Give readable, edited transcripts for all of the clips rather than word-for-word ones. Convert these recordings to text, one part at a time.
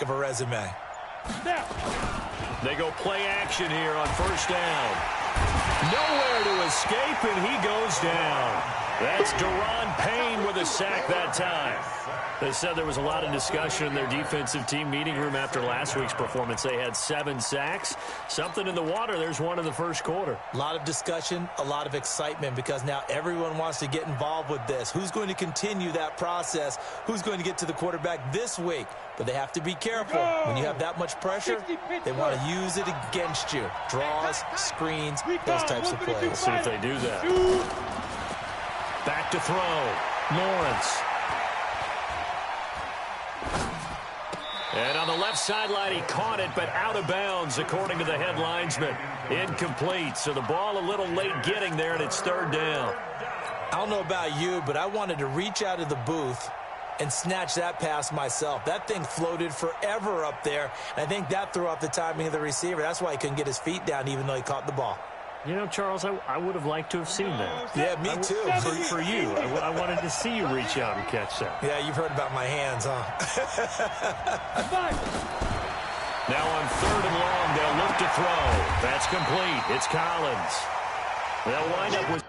of a resume. They go play action here on first down. Nowhere to escape, and he goes down. That's Daron Payne with a sack that time. They said there was a lot of discussion in their defensive team meeting room after last week's performance. They had 7 sacks. Something in the water. There's one in the first quarter. A lot of discussion, a lot of excitement, because now everyone wants to get involved with this. Who's going to continue that process? Who's going to get to the quarterback this week? But they have to be careful. When you have that much pressure, they want to use it against you. Draws, screens, those types of plays. We'll see if they do that. Back to throw. Lawrence. And on the left sideline, he caught it, but out of bounds, according to the head linesman. Incomplete, so the ball a little late getting there, and it's third down. I don't know about you, but I wanted to reach out of the booth and snatch that pass myself. That thing floated forever up there, and I think that threw off the timing of the receiver. That's why he couldn't get his feet down, even though he caught the ball. You know, Charles, I would have liked to have seen that. Yeah, me too. For you. I wanted to see you reach out and catch that. Yeah, you've heard about my hands, huh? Now on third and long, they'll look to throw. That's complete. It's Collins. They'll wind up with...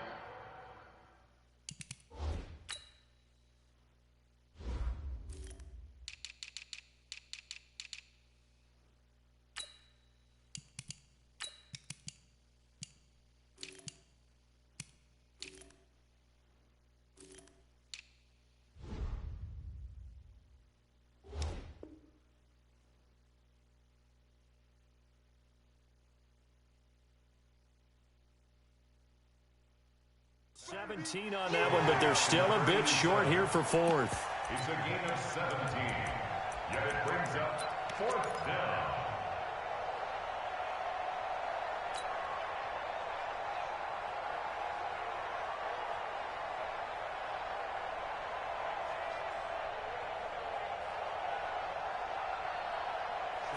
...17 on that one, but they're still a bit short here for fourth. It's a gain of 17, yet it brings up fourth down.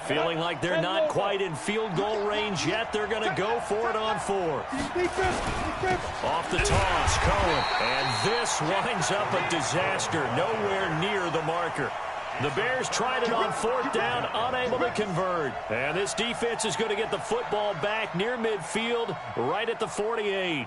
Feeling like they're not quite in field goal range yet. They're going to go for it on fourth. Off the toss, Cohen. And this winds up a disaster. Nowhere near the marker. The Bears tried it on fourth down, unable to convert. And this defense is going to get the football back near midfield, right at the 48.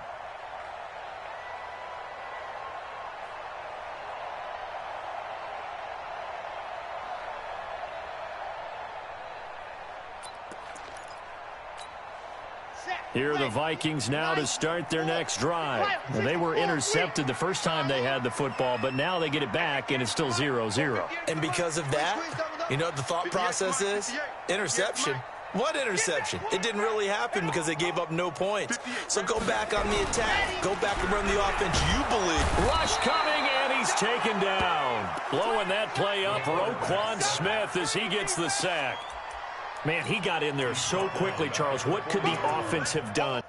Here are the Vikings now to start their next drive. Well, they were intercepted the first time they had the football, but now they get it back, and it's still 0-0. And because of that, you know what the thought process is? Interception. What interception? It didn't really happen because they gave up no points. So go back on the attack. Go back and run the offense you believe. Rush coming, and he's taken down. Blowing that play up, Roquan Smith as he gets the sack. Man, he got in there so quickly, Charles. What could the offense have done?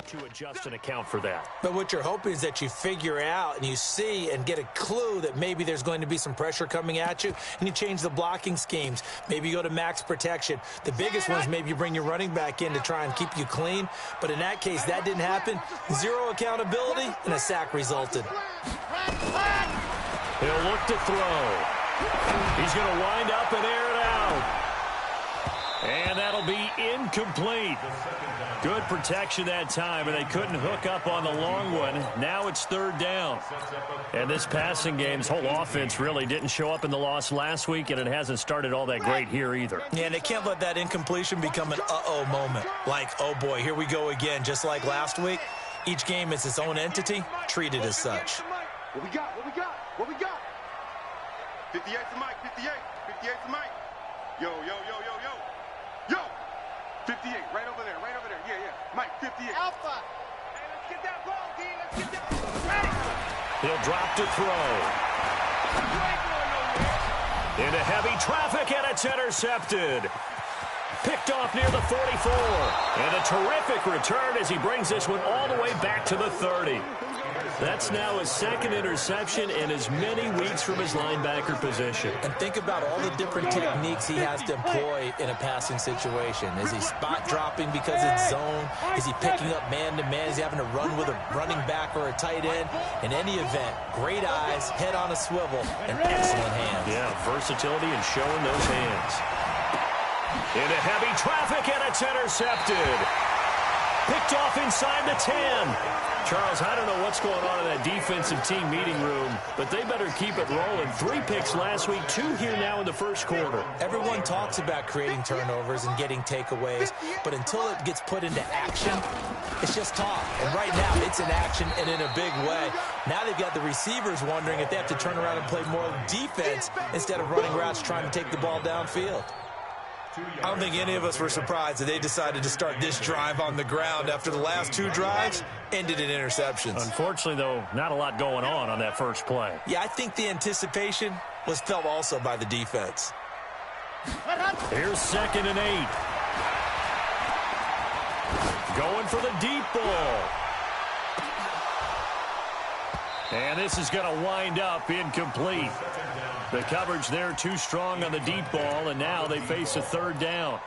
To adjust and account for that. But what you're hoping is that you figure out and you see and get a clue that maybe there's going to be some pressure coming at you, and you change the blocking schemes. Maybe you go to max protection. The biggest one is maybe you bring your running back in to try and keep you clean. But in that case, that didn't happen. Zero accountability, and a sack resulted. He'll look to throw. He's going to wind up and air it out. And that'll be incomplete. Good protection that time, and they couldn't hook up on the long one. Now it's third down. And this passing game's whole offense really didn't show up in the loss last week, and it hasn't started all that great here either. Yeah, and they can't let that incompletion become an uh-oh moment. Like, oh boy, here we go again, just like last week. Each game is its own entity, treated as such. What we got? What we got? What we got? 58 to Mike, 58. 58 to Mike. Yo, yo, yo, yo, yo. Yo! 58, right over there, right over there. Yeah, yeah. Mike, 58. Alpha. Hey, let's get that ball, D. Let's get that ball. Ready. He'll drop to throw. Into heavy traffic, and it's intercepted. Picked off near the 44. And a terrific return as he brings this one all the way back to the 30. That's now his second interception in as many weeks from his linebacker position. And think about all the different techniques he has to employ in a passing situation. Is he spot dropping because it's zone? Is he picking up man-to-man? Is he having to run with a running back or a tight end? In any event, great eyes, head on a swivel, and excellent hands. Yeah, versatility and showing those hands. Into heavy traffic, and it's intercepted. Picked off inside the 10. Charles, I don't know what's going on in that defensive team meeting room, but they better keep it rolling. 3 picks last week, 2 here now in the first quarter. Everyone talks about creating turnovers and getting takeaways, but until it gets put into action, it's just talk. And right now, it's in action and in a big way. Now they've got the receivers wondering if they have to turn around and play more defense instead of running routes trying to take the ball downfield. I don't think any of us were surprised that they decided to start this drive on the ground after the last 2 drives ended in interceptions. Unfortunately, though, not a lot going on that first play. Yeah, I think the anticipation was felt also by the defense. Here's 2nd and 8. Going for the deep ball. And this is going to wind up incomplete. The coverage there too strong on the deep ball, and now they face a 3rd down.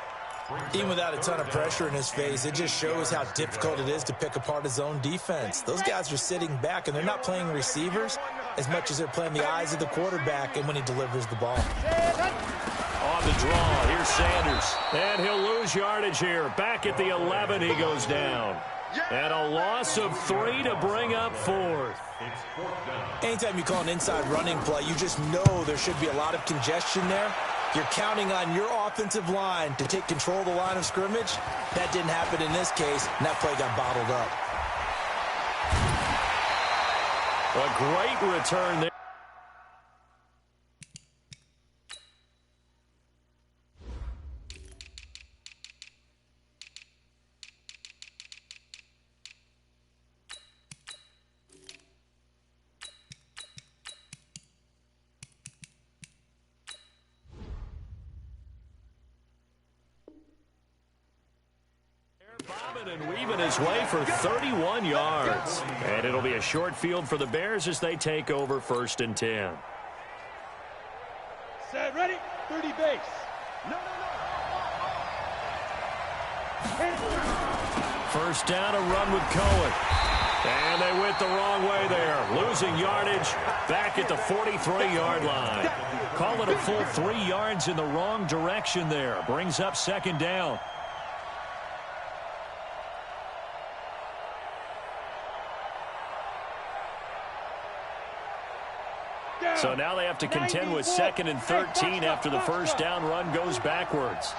Even without a ton of pressure in his face, it just shows how difficult it is to pick apart his own defense. Those guys are sitting back, and they're not playing receivers as much as they're playing the eyes of the quarterback and when he delivers the ball. On the draw, here's Sanders. And he'll lose yardage here. Back at the 11, he goes down. And a loss of 3 to bring up 4th. Anytime you call an inside running play, you just know there should be a lot of congestion there. You're counting on your offensive line to take control of the line of scrimmage. That didn't happen in this case, and that play got bottled up. A great return there. And weaving his way for 31 yards. And it'll be a short field for the Bears as they take over 1st and 10. Set, ready, 30 base. No. First down, a run with Cohen. And they went the wrong way there. Losing yardage back at the 43-yard line. Call it a full 3 yards in the wrong direction there. Brings up 2nd down. So now they have to contend with 2nd and 13 after the first down run goes backwards.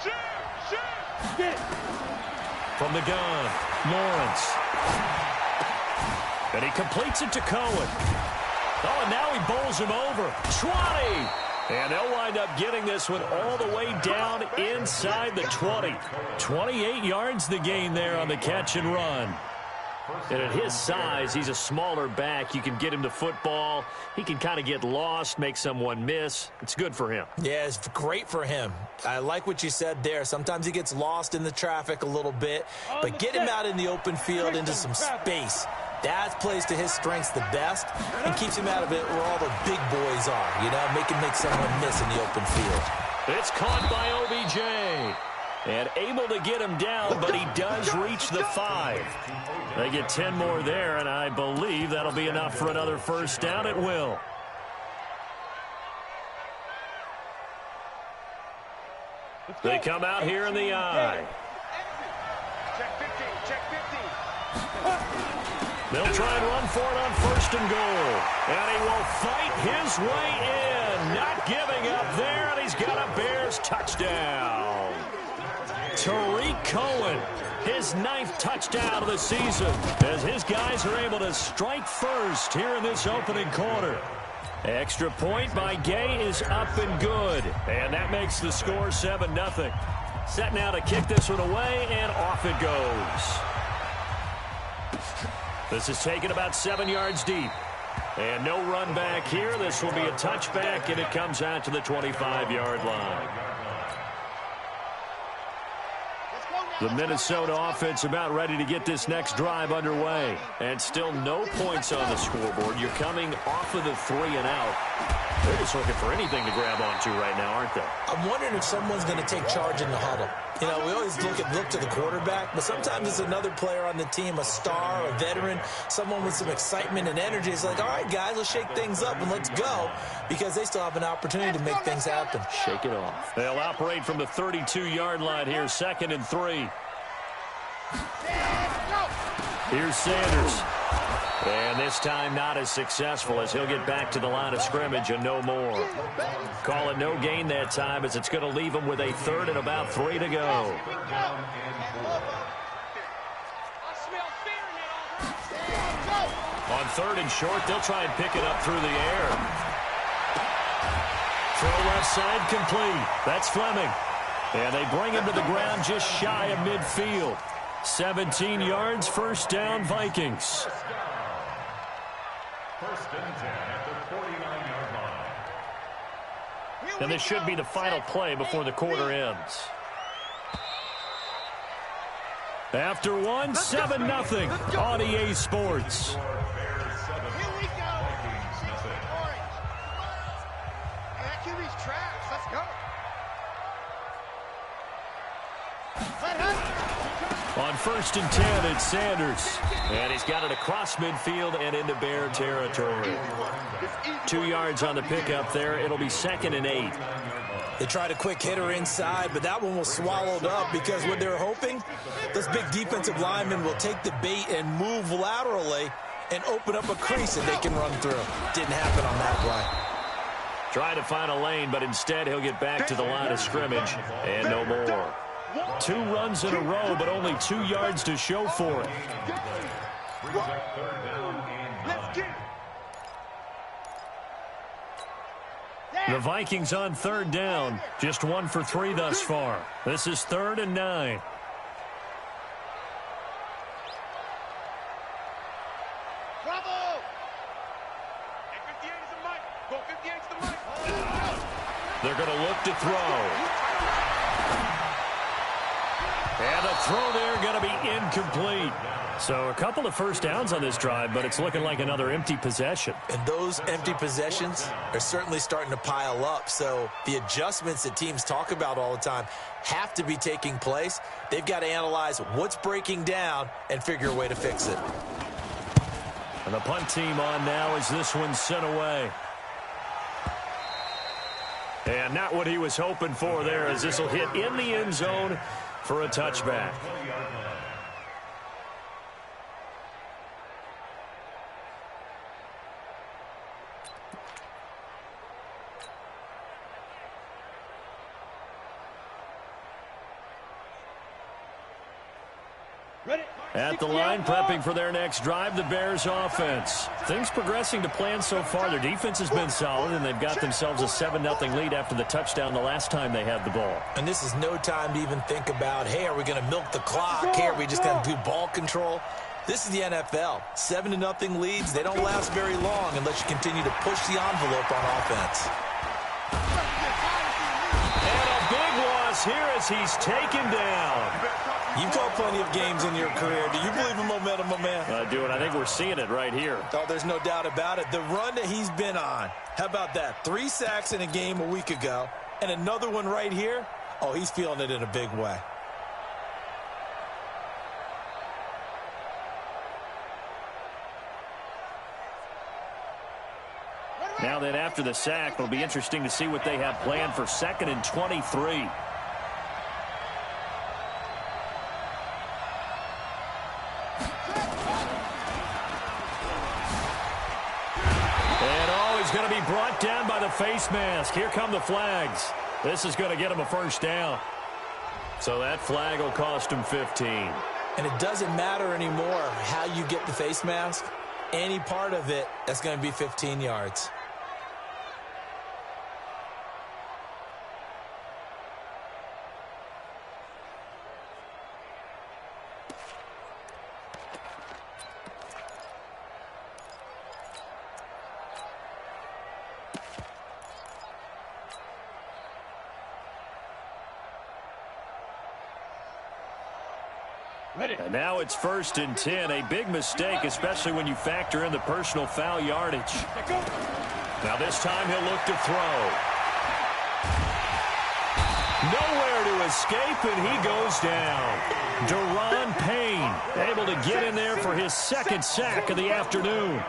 From the gun, Lawrence. And he completes it to Cohen. Oh, and now he bowls him over. 20. And they'll wind up getting this one all the way down inside the 20. 28 yards the gain there on the catch and run. And at his size, he's a smaller back. You can get him to football. He can kind of get lost, make someone miss. It's good for him. Yeah, it's great for him. I like what you said there. Sometimes he gets lost in the traffic a little bit, but get him out in the open field into some space. That plays to his strengths the best and keeps him out of it where all the big boys are, you know, make someone miss in the open field. It's caught by OBJ. And able to get him down, but he does reach the 5. They get 10 more there, and I believe that'll be enough for another first down. It will. They come out here in the eye. Check 15, check 15. They'll try and run for it on 1st and goal. And he will fight his way in. Not giving up there, and he's got a Bears touchdown. Tariq Cohen, his 9th touchdown of the season, as his guys are able to strike first here in this opening quarter. Extra point by Gay is up and good, and that makes the score 7-0. Set now to kick this one away, and off it goes. This is taken about 7 yards deep. And no run back here. This will be a touchback, and it comes out to the 25-yard line. The Minnesota offense about ready to get this next drive underway. And still no points on the scoreboard. You're coming off of the 3 and out. They're just looking for anything to grab onto right now, aren't they? I'm wondering if someone's going to take charge in the huddle. You know, we always look to the quarterback, but sometimes it's another player on the team, a star, a veteran, someone with some excitement and energy. It's like, all right, guys, let's shake things up and let's go, because they still have an opportunity to make things happen. Shake it off. They'll operate from the 32-yard line here, 2nd and 3. Here's Sanders. And this time not as successful, as he'll get back to the line of scrimmage and no more. Call it no gain that time, as it's going to leave him with a 3rd and about 3 to go. On 3rd and short, they'll try and pick it up through the air. Throw left side complete. That's Fleming. And they bring him to the ground just shy of midfield. 17 yards, 1st down, Vikings. 1st and 10 at the 49-yard line. And this should be the final play before the quarter ends. After one, 7-0 on EA Sports. Here we go. Orange. Hey, that QB's trash. Let's go. On 1st and 10, it's Sanders. And he's got it across midfield and into Bear territory. 2 yards on the pickup there. It'll be 2nd and 8. They tried a quick hitter inside, but that one was swallowed up, because what they're hoping, those big defensive linemen will take the bait and move laterally and open up a crease that they can run through. Didn't happen on that play. Trying to find a lane, but instead he'll get back to the line of scrimmage and no more. 2 runs in a row, but only 2 yards to show for it. The Vikings on 3rd down. Just 1 for 3 thus far. This is 3rd and 9. Bravo! Hey, 58 is the mic. Go 58 is the mic. They're going to look to throw. And the throw there going to be incomplete. So a couple of 1st downs on this drive, but it's looking like another empty possession. And those empty possessions are certainly starting to pile up. So the adjustments that teams talk about all the time have to be taking place. They've got to analyze what's breaking down and figure a way to fix it. And the punt team on now as this one's sent away. And not what he was hoping for there, as this will hit in the end zone for a touchback. At the line, prepping for their next drive, the Bears offense. Things progressing to plan so far. Their defense has been solid, and they've got themselves a 7-0 lead after the touchdown the last time they had the ball. And this is no time to even think about, hey, are we going to milk the clock? Hey, are we just going to do ball control? This is the NFL. 7-0 leads, they don't last very long unless you continue to push the envelope on offense. And a big loss here as he's taken down. You've called plenty of games in your career. Do you believe in momentum, my man? I do, and I think we're seeing it right here. Oh, there's no doubt about it. The run that he's been on, how about that? 3 sacks in a game a week ago, and another one right here. Oh, he's feeling it in a big way. Now then, after the sack, it'll be interesting to see what they have planned for 2nd and 23. Going to be brought down by the face mask. Here come the flags. This is going to get him a 1st down. So that flag will cost him 15. And it doesn't matter anymore how you get the face mask. Any part of it, that's going to be 15 yards. And now it's 1st and 10. A big mistake, especially when you factor in the personal foul yardage. Now this time he'll look to throw. Nowhere to escape, and he goes down. Deron Payne able to get in there for his 2nd sack of the afternoon.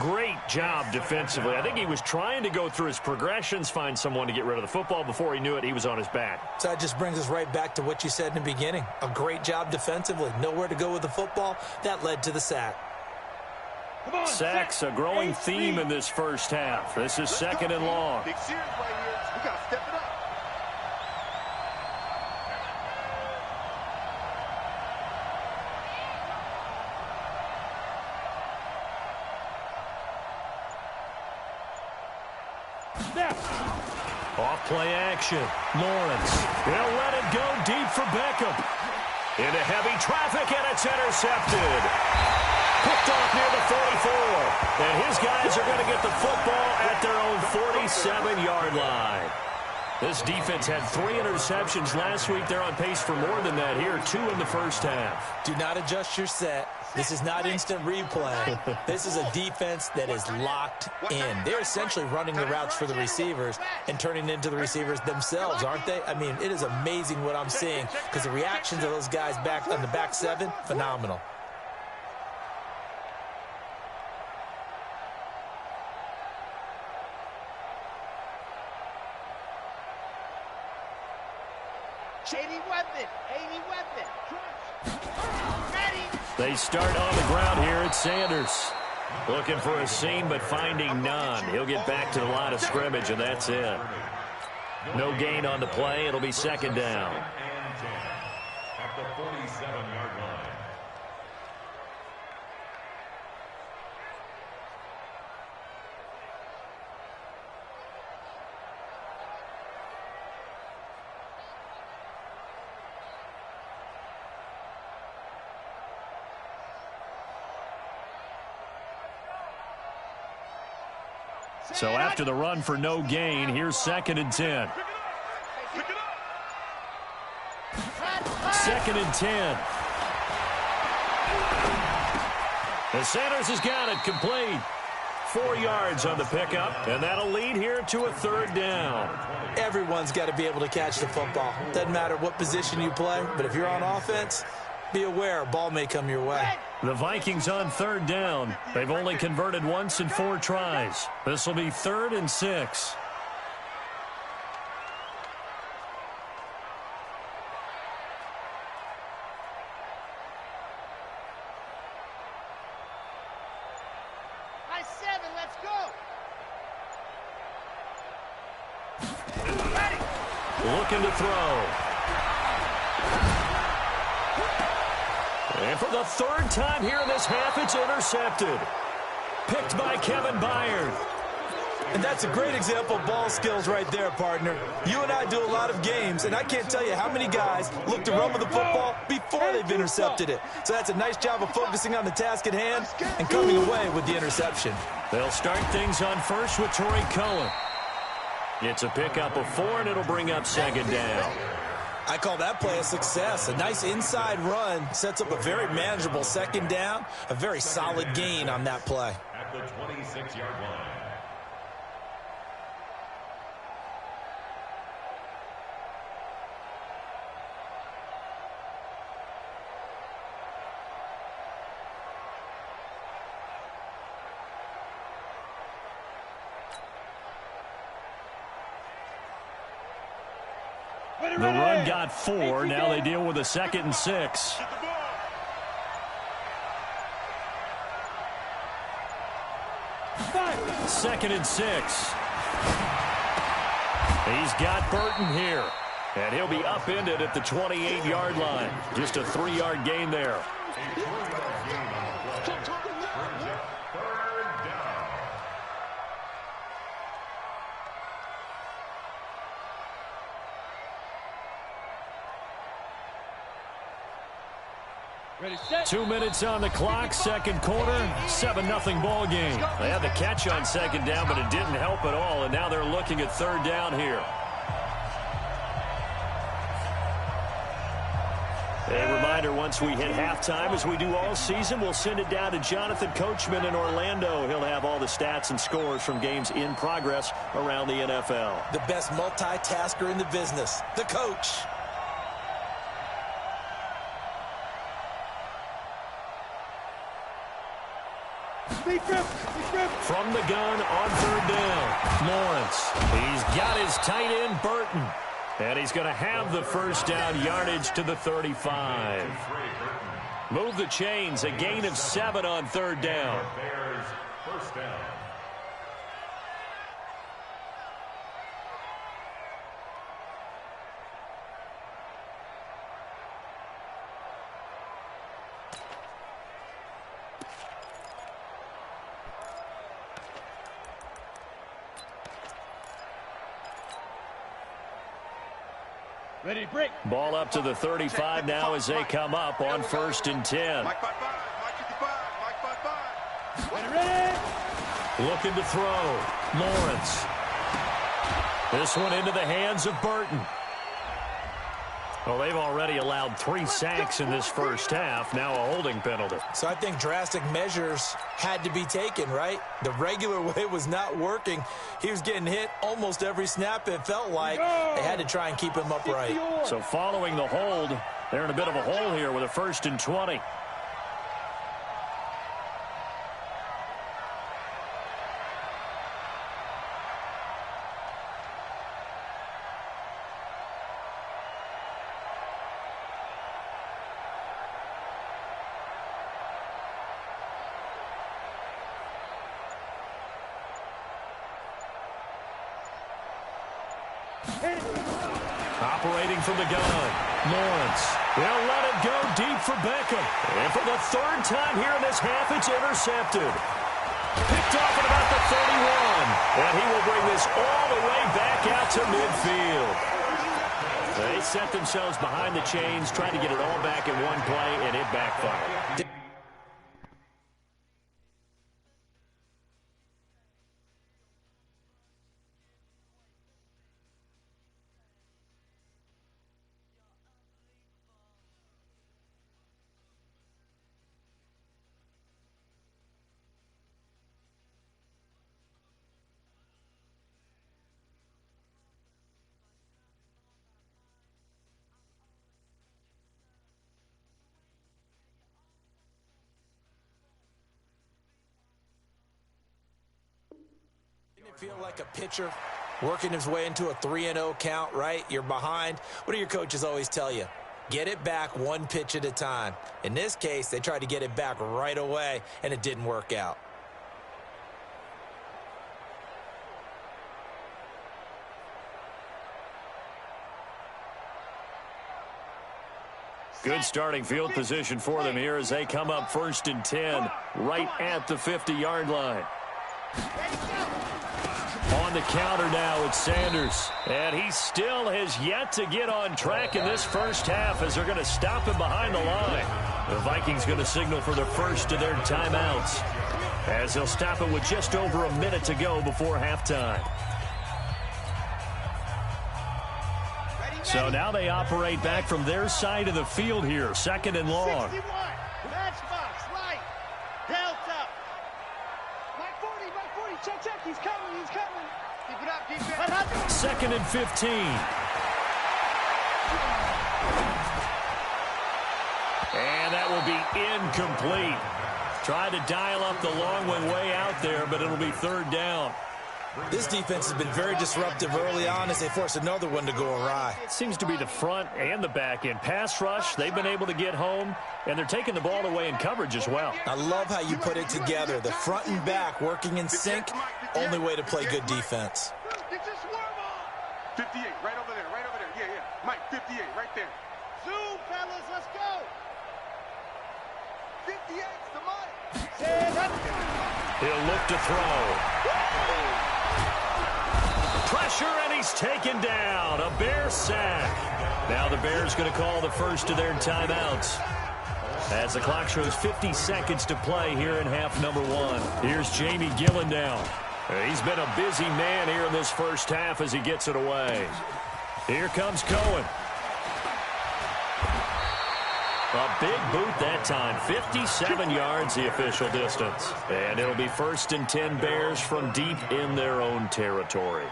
Great job defensively. I think he was trying to go through his progressions, find someone to get rid of the football. Before he knew it, he was on his back. So that just brings us right back to what you said in the beginning. A great job defensively. Nowhere to go with the football. That led to the sack. Sacks, a growing theme in this first half. This is 2nd and long. Big series right here. We got to step it up. Off play action. Lawrence. He'll let it go deep for Beckham. Into heavy traffic, and it's intercepted. Picked off near the 44. And his guys are going to get the football at their own 47-yard line. This defense had 3 interceptions last week. They're on pace for more than that here. 2 in the first half. Do not adjust your set. This is not instant replay. This is a defense that is locked in. They're essentially running the routes for the receivers and turning into the receivers themselves, aren't they? I mean, it is amazing what I'm seeing because the reactions of those guys back on the back 7, phenomenal. They start on the ground here at Sanders. Looking for a seam, but finding none. He'll get back to the line of scrimmage, and that's it. No gain on the play. It'll be 2nd down. At the 47-yard line. So after the run for no gain, here's 2nd and 10. 2nd and 10. And Sanders has got it complete. 4 yards on the pickup, and that'll lead here to a 3rd down. Everyone's got to be able to catch the football. Doesn't matter what position you play, but if you're on offense, be aware a ball may come your way. The Vikings on 3rd down. They've only converted once in 4 tries. This will be 3rd and 6. Nice 7, let's go. Ready. Looking to throw. And for the 3rd time here in this half, it's intercepted. Picked by Kevin Byard. And that's a great example of ball skills right there, partner. You and I do a lot of games, and I can't tell you how many guys look to run with the football before they've intercepted it. So that's a nice job of focusing on the task at hand and coming away with the interception. They'll start things on first with Torrey Cullen. It's a pickup of 4, and it'll bring up 2nd down. I call that play a success. A nice inside run sets up a very manageable 2nd down, a very solid gain on that play. At the 26-yard line. The run got 4. Now they deal with a 2nd and 6. Second and 6. He's got Burton here. And he'll be upended at the 28-yard line. Just a 3-yard gain there. 2 minutes on the clock, 2nd quarter, 7-0 ball game. They had the catch on 2nd down, but it didn't help at all, and now they're looking at 3rd down here. A reminder, once we hit halftime, as we do all season, we'll send it down to Jonathan Coachman in Orlando. He'll have all the stats and scores from games in progress around the NFL. The best multitasker in the business, the coach. From the gun on third down, Lawrence. He's got his tight end, Burton. And he's going to have the first down yardage to the 35. Move the chains, a gain of 7 on third down. Bears first down. Ready to break. Ball up to the 35 now as they come up on 1st and 10. Mike 5-5, Mike 55, Mike 5-5. Ready. Looking to throw. Lawrence. This one into the hands of Burton. Well, they've already allowed 3 sacks in this first half. Now a holding penalty. So I think drastic measures had to be taken, right? The regular way was not working. He was getting hit almost every snap, it felt like. They had to try and keep him upright. So following the hold, they're in a bit of a hole here with a 1st and 20. Operating from the gun, Lawrence. They'll let it go deep for Beckham. And for the 3rd time here in this half, it's intercepted. Picked off at about the 31. And he will bring this all the way back out to midfield. They set themselves behind the chains, trying to get it all back in one play, and it backfired. Feel like a pitcher working his way into a 3-0 count, right? You're behind. What do your coaches always tell you? Get it back one pitch at a time. In this case, they tried to get it back right away, and it didn't work out. Good starting field position for them here as they come up 1st and 10, right at the 50-yard line. On the counter now, it's Sanders. And he still has yet to get on track in this first half as they're going to stop him behind the line. The Vikings going to signal for the first of their timeouts as they'll stop it with just over a minute to go before halftime. So now they operate back from their side of the field here, 2nd and long. 61. Matchbox, right. Delta. Mike 40. Check. He's coming. Keep it up, defense. 2nd and 15. And that will be incomplete. Tried to dial up the long one way out there, but it'll be 3rd down. This defense has been very disruptive early on as they force another one to go awry. It seems to be the front and the back end. Pass rush, they've been able to get home, and they're taking the ball away in coverage as well. I love how you put it together. The front and back working in sync, only way to play good defense. 58, right over there. Yeah. Mike, 58, right there. Zoom, fellas, let's go. 58's the money. He'll look to throw. Pressure, and he's taken down. A Bear sack. Now the Bears going to call the first of their timeouts as the clock shows 50 seconds to play here in half number 1. Here's Jamie Gillen now. He's been a busy man here in this first half as he gets it away. Here comes Cohen. A big boot that time. 57 yards the official distance. And it'll be 1st and 10 Bears from deep in their own territory.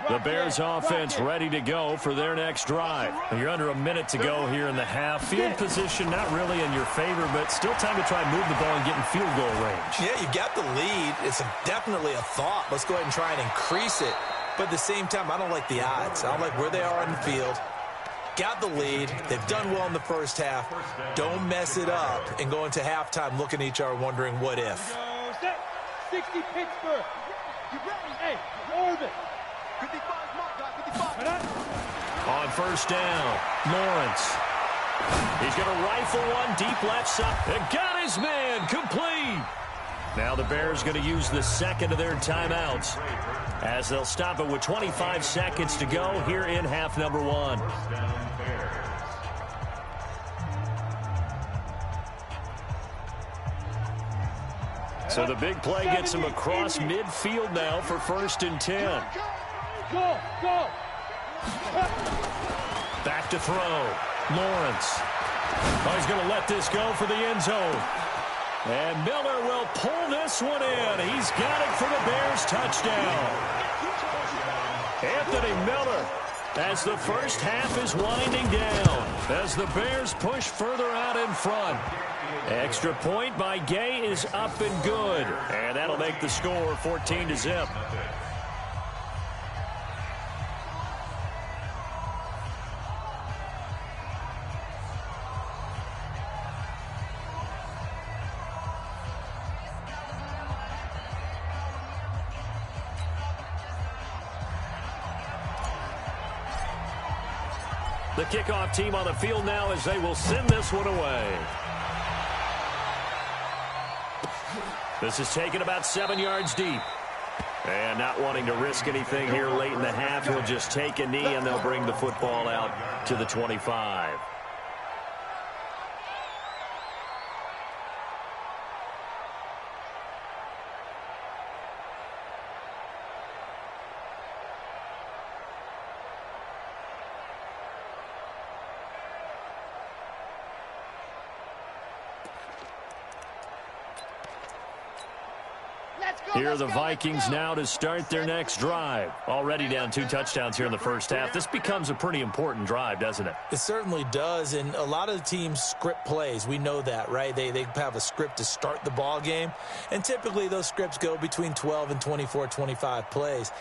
The Bears offense ready to go for their next drive. You're under a minute to go here in the half. Field position not really in your favor, but still time to try and move the ball and get in field goal range. Yeah, you got the lead. It's definitely a thought. Let's go ahead and try and increase it. But at the same time, I don't like the odds. I don't like where they are on the field. Got the lead. They've done well in the first half. Don't mess it up and go into halftime looking at each other wondering what if. 60 Pittsburgh. You ready? Hey, Orvin. 55 mark, guy, 55. On 1st down, Lawrence. He's going to rifle one deep left side. And got his man complete. Now the Bears going to use the second of their timeouts as they'll stop it with 25 seconds to go here in half number 1. So the big play gets him across midfield now for 1st and 10. Go, go. Back to throw. Lawrence. Oh, he's going to let this go for the end zone. And Miller will pull this one in. He's got it for the Bears touchdown. Anthony Miller, as the first half is winding down, as the Bears push further out in front. Extra point by Gay is up and good. And that'll make the score 14-0. The kickoff team on the field now as they will send this one away. This is taken about 7 yards deep. And not wanting to risk anything here late in the half, he'll just take a knee and they'll bring the football out to the 25. Here are the Vikings now to start their next drive. Already down 2 touchdowns here in the first half. This becomes a pretty important drive, doesn't it? It certainly does, and a lot of the teams script plays. We know that, right? They have a script to start the ball game, and typically those scripts go between 12 and 24, 25 plays.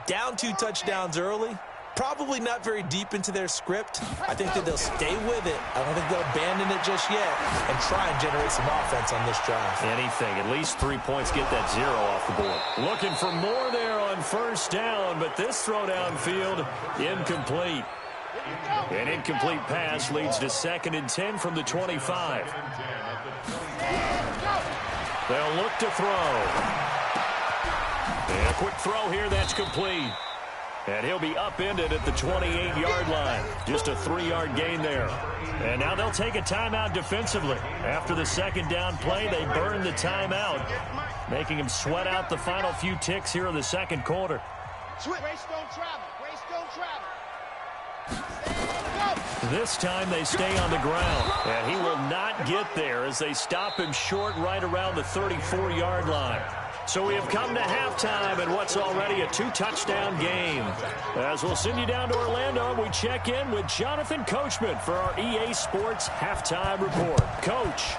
Down 2 touchdowns early, probably not very deep into their script. I think that they'll stay with it. I don't think they'll abandon it just yet and try and generate some offense on this drive. Anything. At least 3 points, get that 0 off the board. Looking for more there on 1st down, but this throw downfield incomplete. An incomplete pass leads to 2nd and 10 from the 25. They'll look to throw. And a quick throw here, that's complete. And he'll be upended at the 28-yard line. Just a 3-yard gain there. And now they'll take a timeout defensively. After the 2nd down play, they burn the timeout, making him sweat out the final few ticks here in the 2nd quarter. Race don't travel. Race don't travel. This time they stay on the ground. And he will not get there as they stop him short right around the 34-yard line. So we have come to halftime in what's already a 2-touchdown game. As we'll send you down to Orlando, we check in with Jonathan Coachman for our EA Sports Halftime Report. Coach.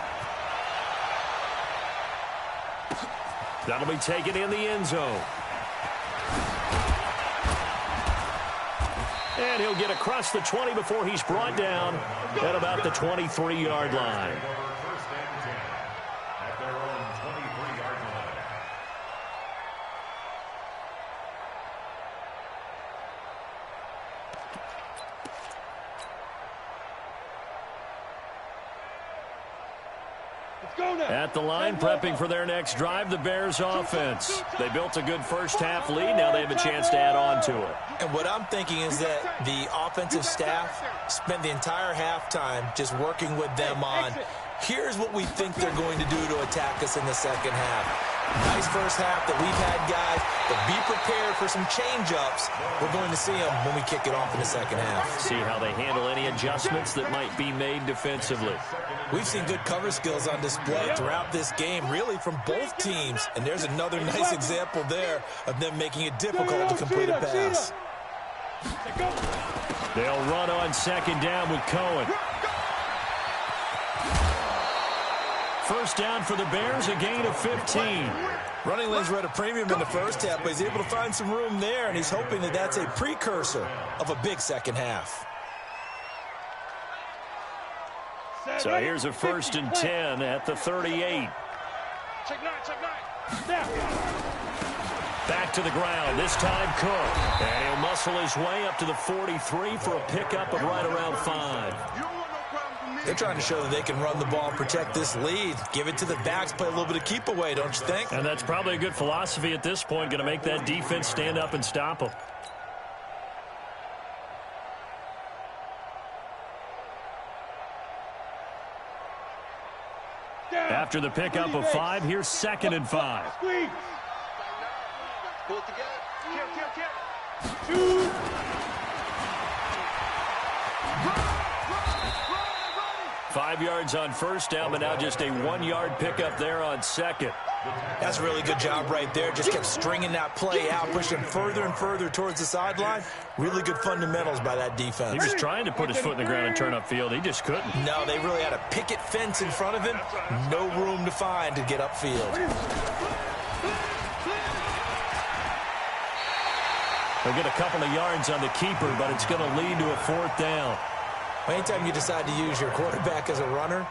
That'll be taken in the end zone. And he'll get across the 20 before he's brought down at about the 23-yard line. At the line, prepping for their next drive, the Bears offense. They built a good first half lead. Now they have a chance to add on to it. And what I'm thinking is that the offensive staff spent the entire halftime just working with them on, here's what we think they're going to do to attack us in the second half. Nice first half that we've had, guys, but be prepared for some change-ups. We're going to see them when we kick it off in the second half. See how they handle any adjustments that might be made defensively. We've seen good cover skills on display throughout this game, really from both teams. And there's another nice example there of them making it difficult to complete a pass. They'll run on second down with Cohen. First down for the Bears, a gain of 15. Running lanes were at a premium in the first half, but he's able to find some room there, and he's hoping that that's a precursor of a big second half. So here's a 1st and 10 at the 38. Back to the ground, this time Cook. And he'll muscle his way up to the 43 for a pickup of right around 5. They're trying to show that they can run the ball and protect this lead. Give it to the backs, play a little bit of keep away, don't you think? And that's probably a good philosophy at this point, going to make that defense stand up and stop them. After the pickup of 5, here's 2nd and 5. Pull it together. Two. 5 yards on first down, but now just a 1-yard pickup there on second. That's a really good job right there. Just kept stringing that play out, pushing further and further towards the sideline. Really good fundamentals by that defense. He was trying to put his foot in the ground and turn upfield. He just couldn't. No, they really had a picket fence in front of him. No room to find to get upfield. They'll get a couple of yards on the keeper, but it's going to lead to a 4th down. Anytime you decide to use your quarterback as a runner,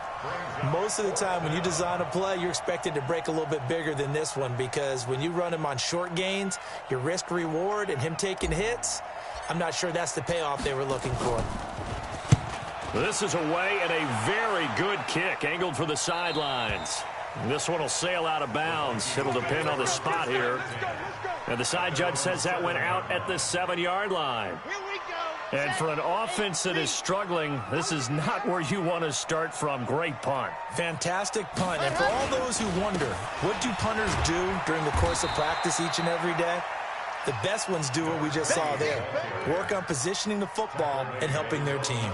most of the time when you design a play, you're expected to break a little bit bigger than this one, because when you run him on short gains, your risk-reward and him taking hits, I'm not sure that's the payoff they were looking for. This is away and a very good kick, angled for the sidelines. This one will sail out of bounds. It'll depend on the spot here. And the side judge says that went out at the 7-yard line. And for an offense that is struggling, this is not where you want to start from. Great punt. Fantastic punt. And for all those who wonder, what do punters do during the course of practice each and every day? The best ones do what we just saw there. Work on positioning the football and helping their team.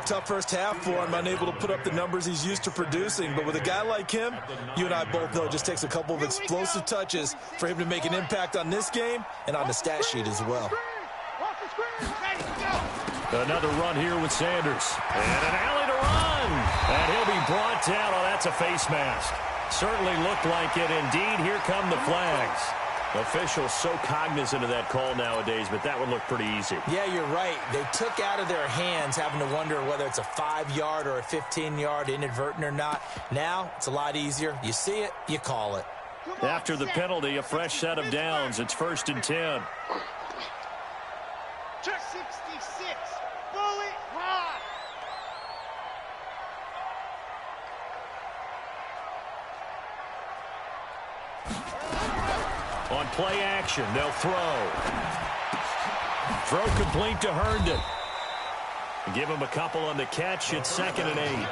Tough first half for him, unable to put up the numbers he's used to producing. But with a guy like him, you and I both know it just takes a couple of explosive touches for him to make an impact on this game and on the stat sheet as well. Another run here with Sanders. And an alley to run. And he'll be brought down. Oh, that's a face mask. Certainly looked like it. Indeed, here come the flags. Officials so cognizant of that call nowadays, but that would look pretty easy. Yeah, you're right. They took out of their hands having to wonder whether it's a 5-yard or a 15-yard, inadvertent or not. Now, it's a lot easier. You see it, you call it. After the penalty, a fresh set of downs. It's 1st and 10. 66. Bullet high. On play action, they'll throw. Throw complete to Herndon. Give him a couple on the catch. It's 2nd and 8.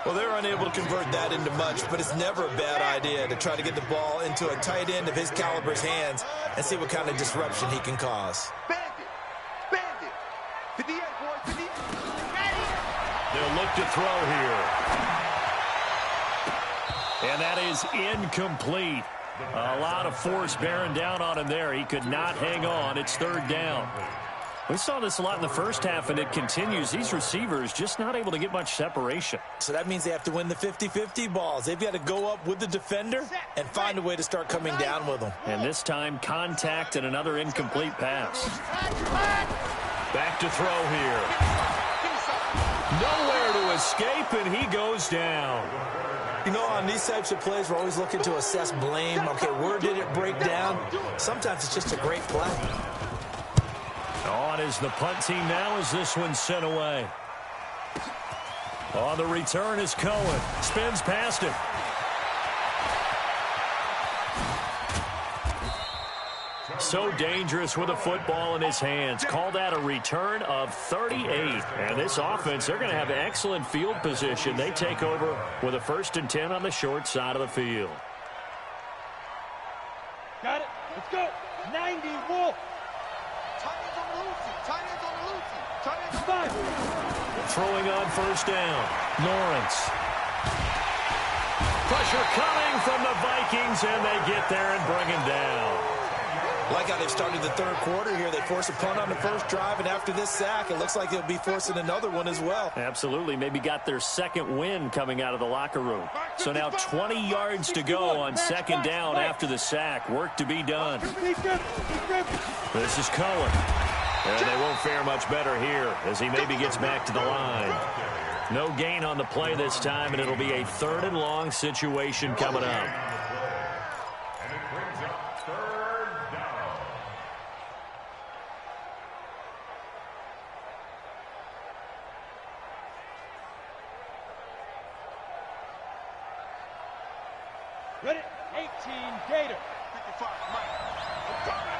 Well, they're unable to convert that into much, but it's never a bad idea to try to get the ball into a tight end of his caliber's hands and see what kind of disruption he can cause. Bandit. 58, boy, 58. They'll look to throw here. And that is incomplete. A lot of force bearing down on him there. He could not hang on. It's 3rd down. We saw this a lot in the first half, and it continues. These receivers just not able to get much separation. So that means they have to win the 50-50 balls. They've got to go up with the defender and find a way to start coming down with them. And this time, contact and another incomplete pass. Back to throw here. Nowhere to escape, and he goes down. You know, on these types of plays, we're always looking to assess blame. Okay, where did it break down? Sometimes it's just a great play. On is the punt team now as this one's sent away. On the return is Cohen. Spins past him. So dangerous with a football in his hands. Call that a return of 38. And this offense, they're going to have excellent field position. They take over with a 1st and 10 on the short side of the field. throwing on first down. Lawrence. Pressure coming from the Vikings, and they get there and bring him down. Like how they've started the third quarter here. They force a punt on the first drive, and after this sack, it looks like they'll be forcing another one as well. Absolutely. Maybe got their second win coming out of the locker room. So now 20 yards to go on second down after the sack. Work to be done. This is Cohen. And they won't fare much better here as he maybe gets back to the line. No gain on the play this time, and it'll be a 3rd and long situation coming up. And it brings up 3rd down. Ready? 18, Gator. 55, Mike. I'm coming.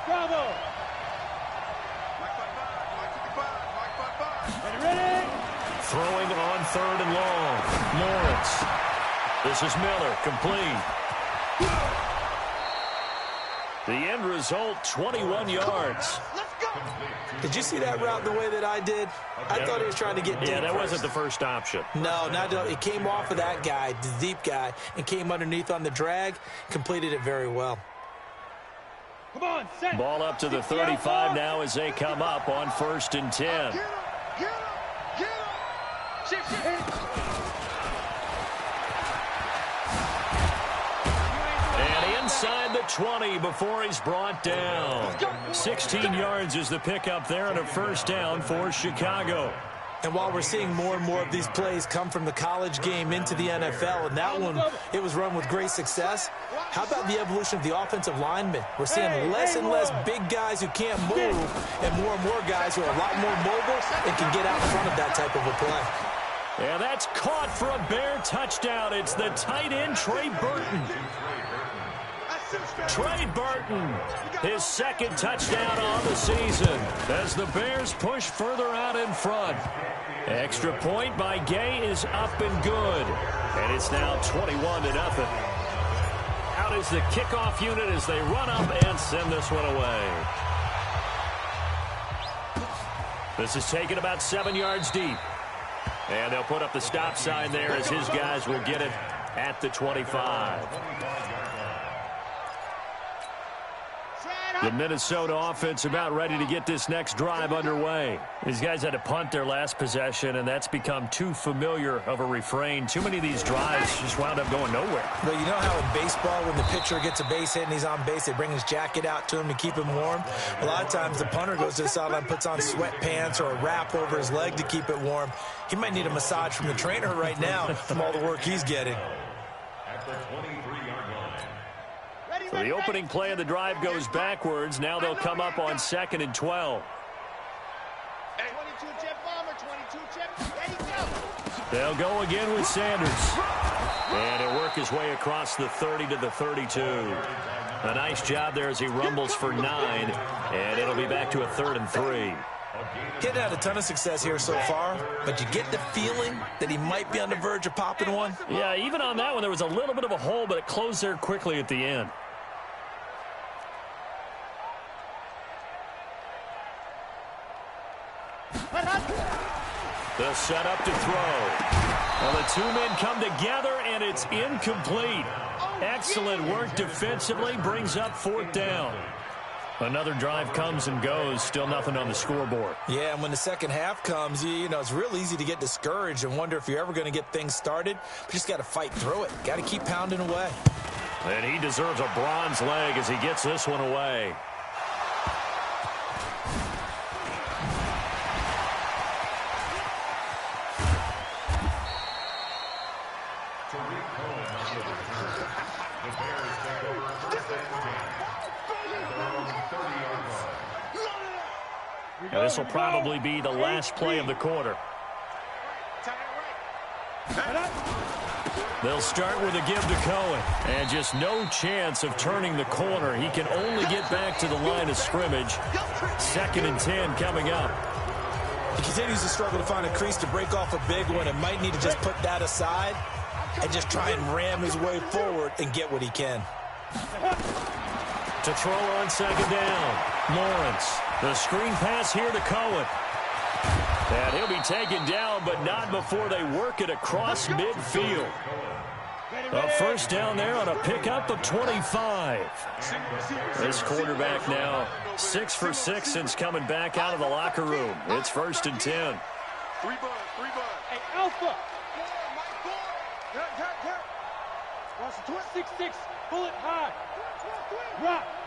Bravo. Mike 55, Mike 55. Ready? Throwing on 3rd and long. Lawrence. This is Miller. Complete. The end result, 21 yards. Let's go. Did you see that route the way that I did? I thought he was trying to get deep. Yeah, that first. wasn't the first option. No, it came off of that guy, the deep guy, and came underneath on the drag, completed it very well. Come on, set. Ball up to the 35 now as they come up on 1st and 10. Get him. Get him. Get him. Shift. And inside the 20 before he's brought down. 16 yards is the pickup there and a first down for Chicago. And while we're seeing more and more of these plays come from the college game into the NFL, and that one, it was run with great success, how about the evolution of the offensive linemen? We're seeing less and less big guys who can't move and more guys who are a lot more mobile and can get out in front of that type of a play. And that's caught for a Bear touchdown. It's the tight end, Trey Burton. Trey Burton, his 2nd touchdown on the season as the Bears push further out in front. Extra point by Gay is up and good. And it's now 21-0. Out is the kickoff unit as they run up and send this one away. This is taken about 7 yards deep. And they'll put up the stop sign there as his guys will get it at the 25. The Minnesota offense about ready to get this next drive underway. These guys had to punt their last possession, and that's become too familiar of a refrain. Too many of these drives just wound up going nowhere. But you know how in baseball, when the pitcher gets a base hit and he's on base, they bring his jacket out to him to keep him warm? A lot of times the punter goes to the sideline, puts on sweatpants or a wrap over his leg to keep it warm. He might need a massage from the trainer right now from all the work he's getting. At the 23-yard line. So the opening play of the drive goes backwards. Now they'll come up on 2nd and 12. 22 jet bomber, 22 jet. Ready, go. They'll go again with Sanders. And he'll work his way across the 30 to the 32. A nice job there as he rumbles for 9. And it'll be back to a 3rd and 3. Getting had a ton of success here so far, but you get the feeling that he might be on the verge of popping one. Yeah, even on that one, there was a little bit of a hole, but it closed there quickly at the end. The setup to throw. Well, the 2 men come together, and it's incomplete. Excellent work defensively, brings up 4th down. Another drive comes and goes, still nothing on the scoreboard. Yeah, and when the second half comes, you know, it's real easy to get discouraged and wonder if you're ever going to get things started. But you just got to fight through it. Got to keep pounding away. And he deserves a bronze leg as he gets this one away. And this will probably be the last play of the quarter. They'll start with a give to Cohen. And just no chance of turning the corner. He can only get back to the line of scrimmage. 2nd and 10 coming up. He continues to struggle to find a crease to break off a big one and might need to just put that aside and just try and ram his way forward and get what he can. To throw on second down. Lawrence. The screen pass here to Cohen. And he'll be taken down, but not before they work it across midfield. A first down there on a pickup of 25. This quarterback now 6 for 6 since coming back out of the locker room. It's 1st and 10. 3 bud. Hey, Alpha. Watch the 6-6. Pull it high.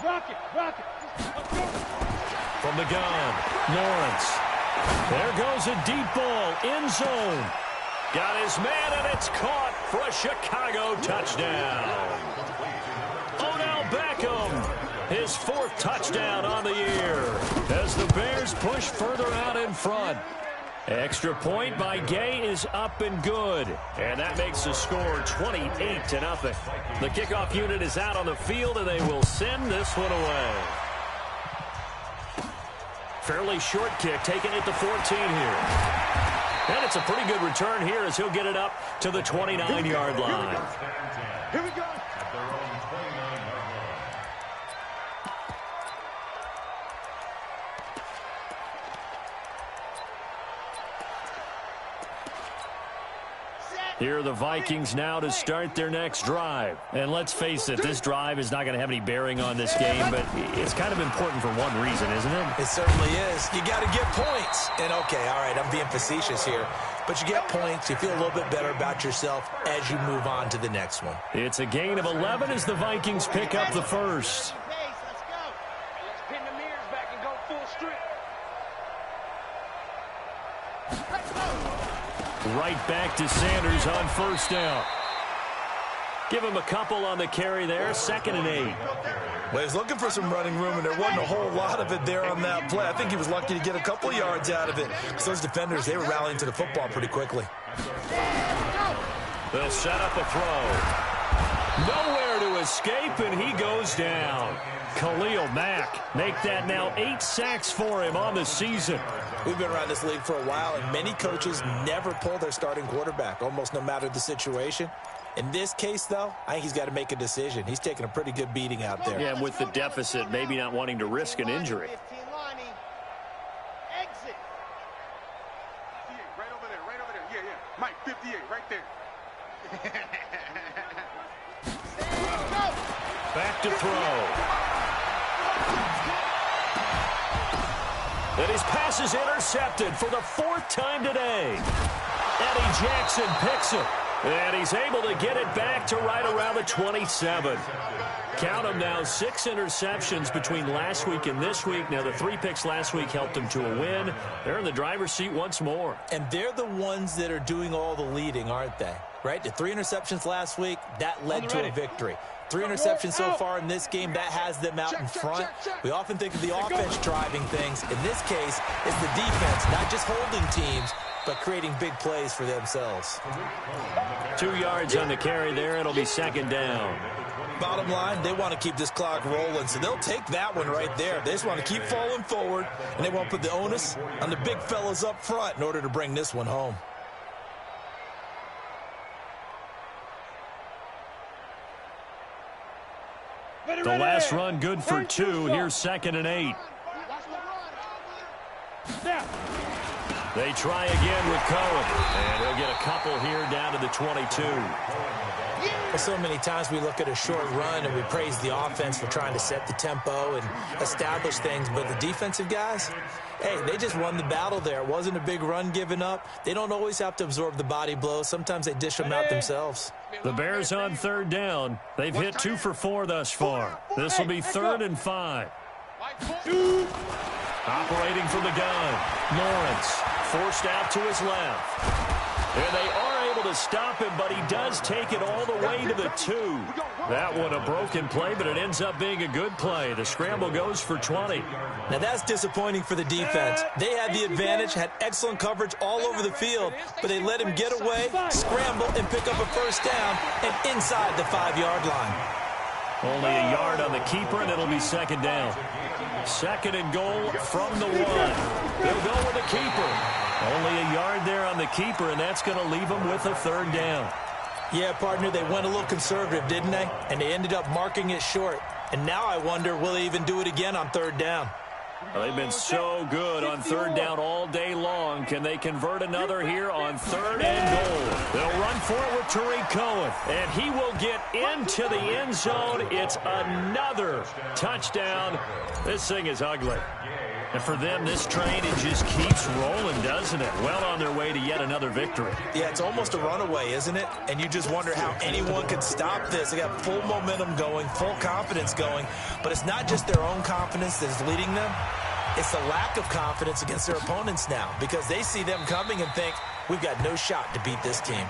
Rock it. Let's go. From the gun, Lawrence. There goes a deep ball, end zone. Got his man, and it's caught for a Chicago touchdown. Odell Beckham, his 4th touchdown on the year as the Bears push further out in front. Extra point by Gay is up and good. And that makes the score 28-0. The kickoff unit is out on the field, and they will send this one away. Fairly short kick, taking it to 14 here. And it's a pretty good return here as he'll get it up to the 29-yard line. Here we go. At their own 29-yard line. Here are the Vikings now to start their next drive. And let's face it, this drive is not going to have any bearing on this game, but it's kind of important for one reason, isn't it? It certainly is. You got to get points. And, okay, all right, I'm being facetious here. But you get points, you feel a little bit better about yourself as you move on to the next one. It's a gain of 11 as the Vikings pick up the first. Let's go. Let's pin the mirrors back and go full strip. Let's go. Right back to Sanders on first down. Give him a couple on the carry there, 2nd and 8. Well, he's looking for some running room, and there wasn't a whole lot of it there on that play. I think he was lucky to get a couple of yards out of it. Because those defenders, they were rallying to the football pretty quickly. They'll set up a throw. Nowhere to escape, and he goes down. Khalil Mack make that now 8 sacks for him on the season. We've been around this league for a while, and many coaches never pull their starting quarterback, almost no matter the situation. In this case, though, I think he's got to make a decision. He's taking a pretty good beating out there. Yeah, and with the deficit, maybe not wanting to risk an injury. Exit. 58, right over there. Yeah. Mike, 58, right there. Back to throw. And his pass is intercepted for the 4th time today. Eddie Jackson picks it. And he's able to get it back to right around the 27. Count them now, 6 interceptions between last week and this week. Now, the 3 picks last week helped them to a win. They're in the driver's seat once more. And they're the ones that are doing all the leading, aren't they? Right? The 3 interceptions last week, that led to a victory. 3 interceptions so far in this game, that has them out in front. We often think of the offense driving things. In this case, it's the defense, not just holding teams, but creating big plays for themselves. 2 yards on the carry there. It'll be 2nd down. Bottom line, they want to keep this clock rolling, so they'll take that one right there. They just want to keep falling forward, and they want to put the onus on the big fellas up front in order to bring this one home. The last run good for 2. Here's 2nd and 8. They try again with Cohen. And he'll get a couple here down to the 22. Well, so many times we look at a short run and we praise the offense for trying to set the tempo and establish things. But the defensive guys, hey, they just won the battle there. It wasn't a big run given up. They don't always have to absorb the body blows. Sometimes they dish them out themselves. The Bears on 3rd down. They've hit 2 for 4 thus far. This will be 3rd and 5. Operating from the gun. Lawrence forced out to his left. And they are able to stop him, but he does take it all the way to the 2. That one a broken play, but it ends up being a good play. The scramble goes for 20. Now that's disappointing for the defense. They had the advantage, had excellent coverage all over the field, but they let him get away, scramble, and pick up a first down and inside the 5-yard line. Only a yard on the keeper, and it'll be 2nd down. 2nd and goal from the 1. They'll go with the keeper. Only a yard there on the keeper, and that's going to leave them with a 3rd down. Yeah, partner, they went a little conservative, didn't they? And they ended up marking it short. And now I wonder, will they even do it again on third down? Well, they've been so good on third down all day long. Can they convert another here on third and goal? They'll run for it with Tariq Cohen, and he will get into the end zone. It's another touchdown. This thing is ugly. And for them, this train, it just keeps rolling, doesn't it? Well on their way to yet another victory. Yeah, it's almost a runaway, isn't it? And you just wonder how anyone could stop this. They got full momentum going, full confidence going. But it's not just their own confidence that is leading them. It's the lack of confidence against their opponents now, because they see them coming and think, we've got no shot to beat this team.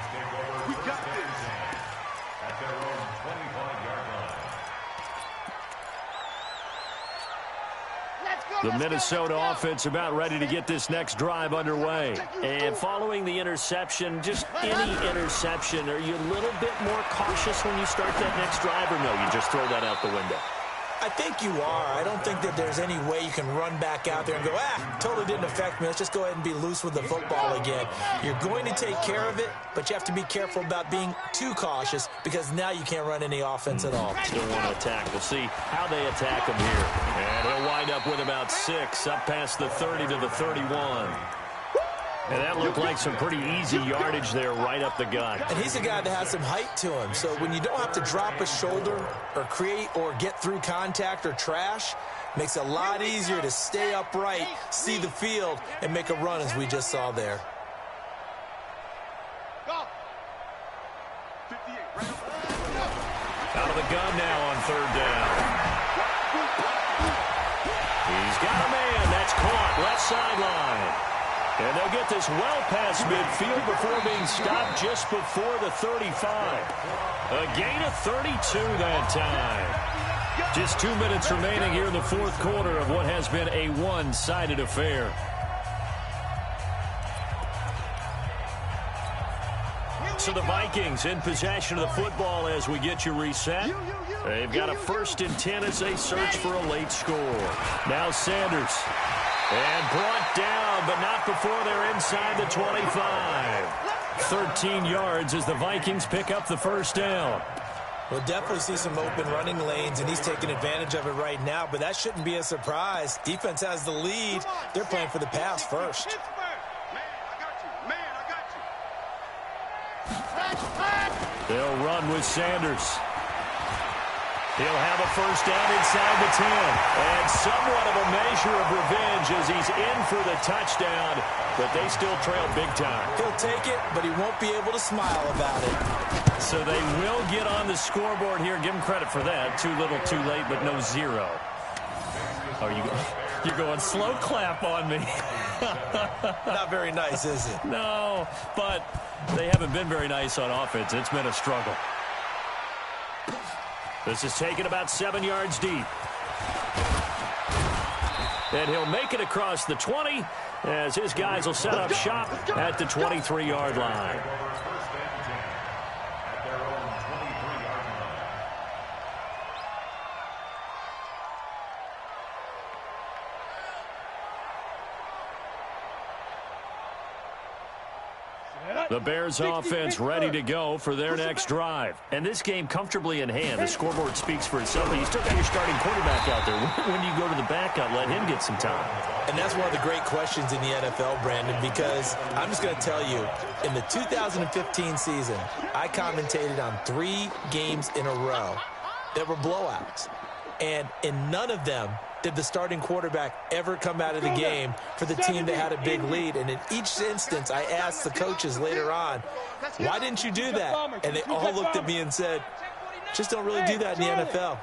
We got this. At their own 25-yard line. The Minnesota offense about ready to get this next drive underway. And following the interception, just any interception, are you a little bit more cautious when you start that next drive, or no, you just throw that out the window? I think you are. I don't think that there's any way you can run back out there and go, totally didn't affect me. Let's just go ahead and be loose with the football again. You're going to take care of it, but you have to be careful about being too cautious, because now you can't run any offense at all. Still want to attack. We'll see how they attack him here. And he'll wind up with about 6, up past the 30 to the 31. And that looked like some pretty easy yardage there right up the gut. And he's a guy that has some height to him. So when you don't have to drop a shoulder or create or get through contact or trash, makes it a lot easier to stay upright, see the field, and make a run, as we just saw there. Out of the gun now on third down. He's got a man. That's caught left sideline. And they'll get this well past midfield before being stopped just before the 35. A gain of 32 that time. Just 2 minutes remaining here in the fourth quarter of what has been a one-sided affair. So the Vikings in possession of the football as we get you reset. They've got a 1st and 10 as they search for a late score. Now Sanders. And brought down, but not before they're inside the 25. 13 yards as the Vikings pick up the first down. We'll definitely see some open running lanes, and he's taking advantage of it right now, but that shouldn't be a surprise. Defense has the lead. They're playing for the pass first. Man, I got you. Man, I got you. They'll run with Sanders. He'll have a first down inside the 10. And somewhat of a measure of revenge as he's in for the touchdown, but they still trail big time. He'll take it, but he won't be able to smile about it. So they will get on the scoreboard here. Give him credit for that. Too little, too late, but no 0. Oh, you're going slow clap on me. Not very nice, is it? No, but they haven't been very nice on offense. It's been a struggle. This is taken about 7 yards deep. And he'll make it across the 20 as his guys will set up shop at the 23-yard line. The Bears offense ready to go for their next drive. And this game comfortably in hand. The scoreboard speaks for itself. But you still got your starting quarterback out there. When do you go to the backup? Let him get some time. And that's one of the great questions in the NFL, Brandon, because I'm just going to tell you, in the 2015 season, I commentated on 3 games in a row that were blowouts. And in none of them did the starting quarterback ever come out of the game for the team that had a big lead. And in each instance, I asked the coaches later on, why didn't you do that? And they all looked at me and said, just don't really do that in the NFL.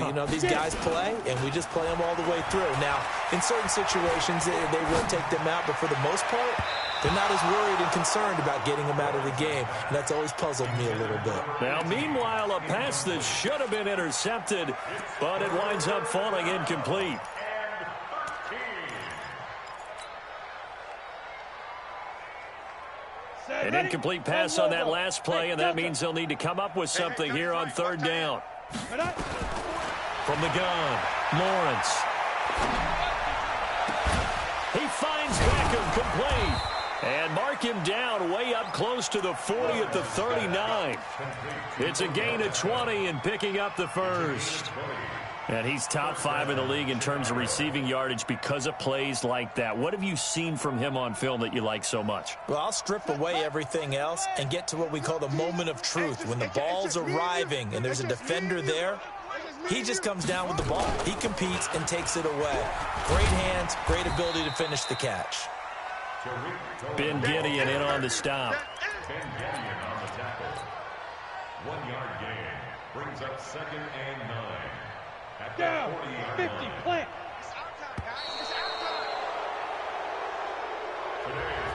You know, these guys play, and we just play them all the way through. Now, in certain situations, they will take them out, but for the most part, they're not as worried and concerned about getting them out of the game, and that's always puzzled me a little bit. Now, meanwhile, a pass that should have been intercepted, but it winds up falling incomplete. An incomplete pass on that last play, and that means they'll need to come up with something here on third down. From the gun, Lawrence. He finds Beckham complete. And mark him down way up close to the 40 at the 39. It's a gain of 20 and picking up the first. And he's top 5 in the league in terms of receiving yardage because of plays like that. What have you seen from him on film that you like so much? Well, I'll strip away everything else and get to what we call the moment of truth. When the ball's arriving and there's a defender there, he just comes down with the ball. He competes and takes it away. Great hands, great ability to finish the catch. Ben Gideon in on the stop. Ben Gideon on the tackle. 1-yard gain brings up 2nd and 9. At the 40-yard 50, line. plant.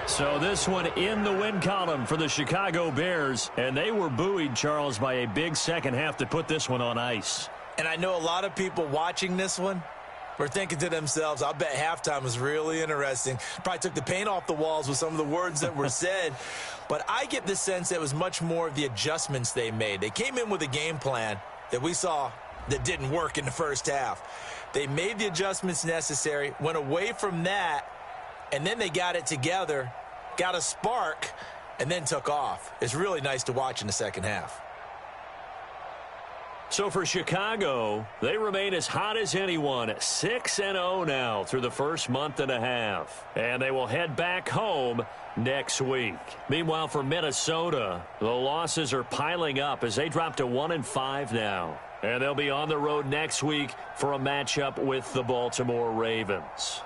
So this one in the win column for the Chicago Bears, and they were buoyed, Charles, by a big second half to put this one on ice. And I know a lot of people watching this one were thinking to themselves, I'll bet halftime was really interesting. Probably took the paint off the walls with some of the words that were said. But I get the sense that it was much more of the adjustments they made. They came in with a game plan that we saw that didn't work in the first half. They made the adjustments necessary, went away from that, and then they got it together, got a spark, and then took off. It's really nice to watch in the second half. So for Chicago, they remain as hot as anyone, 6-0 now through the first month and a half. And they will head back home next week. Meanwhile, for Minnesota, the losses are piling up as they drop to 1-5 now. And they'll be on the road next week for a matchup with the Baltimore Ravens.